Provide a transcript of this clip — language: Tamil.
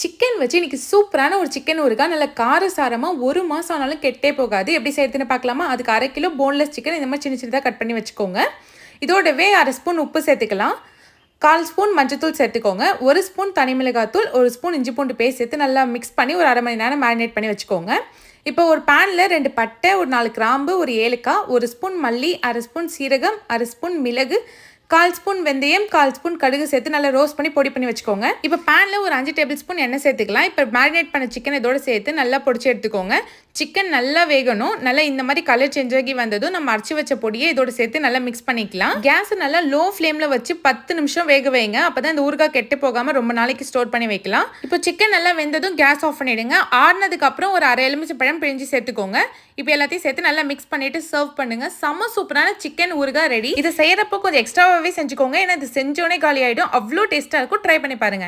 சிக்கன் வச்சு இன்னைக்கு சூப்பரான ஒரு சிக்கன் ஊறுகாய் நல்ல காரசாரமாக 1 மாதம் ஆனாலும் கெட்டே போகாது. எப்படி செய்யறதுன்னு பார்க்கலாமா? அதுக்கு 1/2 கிலோ போன்லெஸ் சிக்கன் இந்த மாதிரி சின்ன சின்னதாக கட் பண்ணி வச்சுக்கோங்க. இதோடவே 1/2 ஸ்பூன் உப்பு சேர்த்துக்கலாம். 1/4 ஸ்பூன் மஞ்சத்தூள் சேர்த்துக்கோங்க. 1 ஸ்பூன் தனி மிளகாத்தூள், 1 ஸ்பூன் இஞ்சி பூண்டு பேஸ்ட் சேர்த்து நல்லா மிக்ஸ் பண்ணி ஒரு 1/2 மணி நேரம் மேரினேட் பண்ணி வச்சுக்கோங்க. இப்போ ஒரு பேனில் 2 பட்டை, ஒரு 4 கிராம்பு, ஒரு ஏலக்காய், 1 ஸ்பூன் மல்லி, 1/2 ஸ்பூன் சீரகம், 1/2 ஸ்பூன் மிளகு, 1/4 ஸ்பூன் வெந்தயம், 1/4 ஸ்பூன் கடுகு சேர்த்து நல்லா ரோஸ்ட் பண்ணி பொடி பண்ணி வச்சுக்கோங்க. இப்போ பேனில் ஒரு 5 டேபிள் ஸ்பூன் எண்ணெய் சேர்த்துக்கலாம். இப்போ மேரினேட் பண்ண சிக்கன் இதோட சேர்த்து நல்லா பொடிச்சு எடுத்துக்கோங்க. சிக்கன் நல்லா வேகணும். நல்லா இந்த மாதிரி கலர் சேஞ்ச் ஆகி வந்ததும் நம்ம அரைச்சி வச்ச பொடியை இதோட சேர்த்து நல்லா மிக்ஸ் பண்ணிக்கலாம். கேஸ் நல்லா லோ ஃப்ளேமில் வச்சு 10 நிமிஷம் வேக வைங்க. அப்போ தான் இந்த ஊறுகாய் கெட்டு போகாமல் ரொம்ப நாளைக்கு ஸ்டோர் பண்ணி வைக்கலாம். இப்போ சிக்கன் நல்லா வெந்ததும் கேஸ் ஆஃப் பண்ணிவிடுங்க. ஆறுனதுக்கு அப்புறம் ஒரு 1/2 எலுமிச்சை பழம் பிழிஞ்சு சேர்த்துக்கோங்க. இப்போ எல்லாத்தையும் சேர்த்து நல்லா மிக்ஸ் பண்ணிட்டு சர்வ் பண்ணுங்க. செம்ம சூப்பரான சிக்கன் ஊறுகாய் ரெடி. இதை செய்யறப்போ கொஞ்சம் எக்ஸ்ட்ராவாகவே செஞ்சுக்கோங்க. ஏன்னா இது செஞ்சோடனே காலி ஆகிடும். அவ்வளோ டேஸ்ட்டாக இருக்கும். ட்ரை பண்ணி பாருங்க.